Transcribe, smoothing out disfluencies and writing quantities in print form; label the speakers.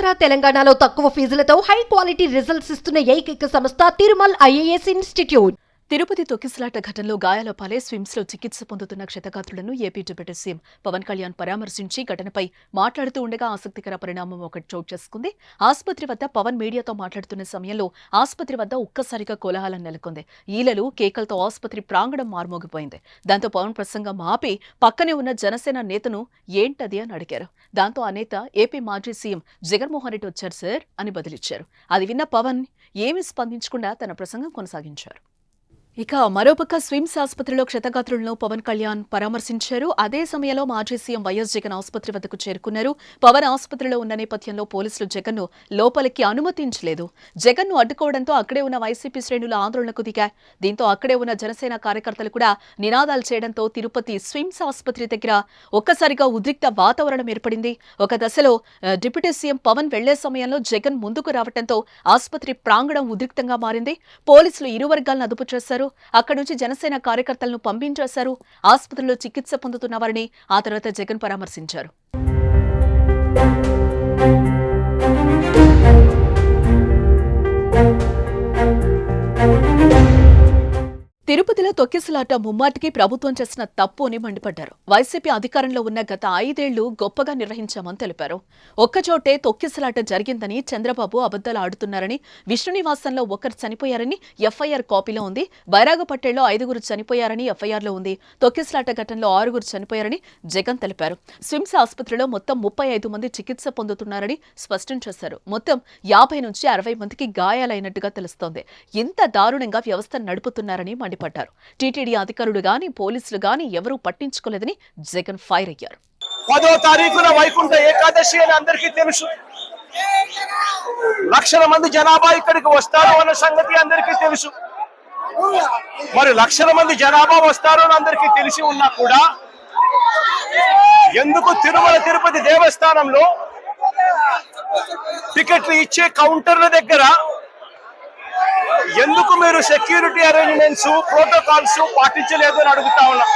Speaker 1: ఆంధ్ర తెలంగాణలో తక్కువ ఫీజులతో high quality results ఇస్తున్న ఏకైక సంస్థ తిరుమల్ ఐఏఎస్ ఇన్స్టిట్యూట్. తిరుపతి తొక్కిసలాట ఘటనలో గాయాల పాలై స్విమ్స్ లో చికిత్స పొందుతున్న క్షతగాత్రులను AP deputy CM Pawan Kalyan పరామర్శించి ఘటనపై మాట్లాడుతూ ఉండగా ఆసక్తికర పరిణామం ఒకటి చోటు చేసుకుంది. ఆసుపత్రి వద్ద పవన్ మీడియాతో మాట్లాడుతున్న సమయంలో ఆసుపత్రి వద్ద ఒక్కసారిగా కోలాహలం నెలకొంది. ఈలలు కేకలతో ఆసుపత్రి ప్రాంగణం మార్మోగిపోయింది. దాంతో పవన్ ప్రసంగం ఆపి పక్కనే ఉన్న జనసేన నేతను ఏంటది అని అడిగారు. దాంతో ఆ నేత ఏపీ మాజీ సీఎం జగన్మోహన్ రెడ్డి వచ్చారు సార్ అని బదిలిచ్చారు. అది విన్న పవన్ ఏమీ స్పందించకుండా తన ప్రసంగం కొనసాగించారు. ఇక మరోపక్క స్విమ్స్ ఆసుపత్రిలో క్షతగాత్రులను పవన్ కళ్యాణ్ పరామర్శించారు. అదే సమయంలో మాజీ సీఎం వైఎస్ జగన్ ఆసుపత్రి వద్దకు చేరుకున్నారు. పవన్ ఆసుపత్రిలో ఉన్న నేపథ్యంలో పోలీసులు జగన్ ను లోపలికి అనుమతించలేదు. జగన్ ను అడ్డుకోవడంతో అక్కడే ఉన్న వైసీపీ శ్రేణులు ఆందోళనకు దిగారు. దీంతో అక్కడే ఉన్న జనసేన కార్యకర్తలు కూడా నినాదాలు చేయడంతో తిరుపతి స్విమ్స్ ఆసుపత్రి దగ్గర ఒక్కసారిగా ఉద్రిక్త వాతావరణం ఏర్పడింది. ఒక దశలో డిప్యూటీ సీఎం పవన్ వెళ్లే సమయంలో జగన్ ముందుకు రావడంతో ఆసుపత్రి ప్రాంగణం ఉద్రిక్తంగా మారింది. పోలీసులు ఇరు వర్గాలను అదుపు చేశారు. అక్కడి నుంచి జనసేన కార్యకర్తలను పంపించేశారు. ఆసుపత్రిలో చికిత్స పొందుతున్న వారిని ఆ తర్వాత జగన్ పరామర్శించారు. తిరుపతిలో తొక్కిసలాట ముమ్మాటికి ప్రభుత్వం చేసిన తప్పు అని మండిపడ్డారు. వైసీపీ అధికారంలో ఉన్న గత 5 ఏళ్లు గొప్పగా నిర్వహించామని తెలిపారు. ఒక్కచోటే తొక్కిసలాట జరిగిందని చంద్రబాబు అబద్దాలు ఆడుతున్నారని, విష్ణునివాసంలో ఒకరు చనిపోయారని ఎఫ్ఐఆర్ కాపీలో ఉంది. బైరాగపట్టేలో 5 చనిపోయారని ఎఫ్ఐఆర్లో ఉంది. తొక్కిసలాట ఘటనలో 6 చనిపోయారని జగన్ తెలిపారు. స్విమ్స్ ఆసుపత్రిలో మొత్తం 35 మంది చికిత్స పొందుతున్నారని స్పష్టం చేశారు. మొత్తం 50 నుంచి 60 మందికి గాయాలైనట్టుగా తెలుస్తోంది. ఇంత దారుణంగా వ్యవస్థ నడుపుతున్నారని మండిపడ్డారు. టీటీడీ అధికారులు గాని పోలీసులు గాని ఎవరూ పట్టించుకోలేదని జగన్ ఫైర్ అయ్యారు.
Speaker 2: 10వ తారీఖున వైకుంఠ ఏకాదశి అని అందరికీ తెలుసు. లక్షల మంది జనాభా ఇక్కడికి వస్తారు అన్న సంగతి అందరికీ తెలుసు. మరి లక్షల మంది జనాభా వస్తారు అని అందరికీ తెలిసి ఉన్నా కూడా ఎందుకు తిరుమల తిరుపతి దేవస్థానంలో టికెట్లు ఇచ్చే కౌంటర్ల దగ్గర ఎందుకు మీరు సెక్యూరిటీ అరేంజ్మెంట్స్ ప్రోటోకాల్స్ పాటించలేదు అని అడుగుతా ఉన్నా.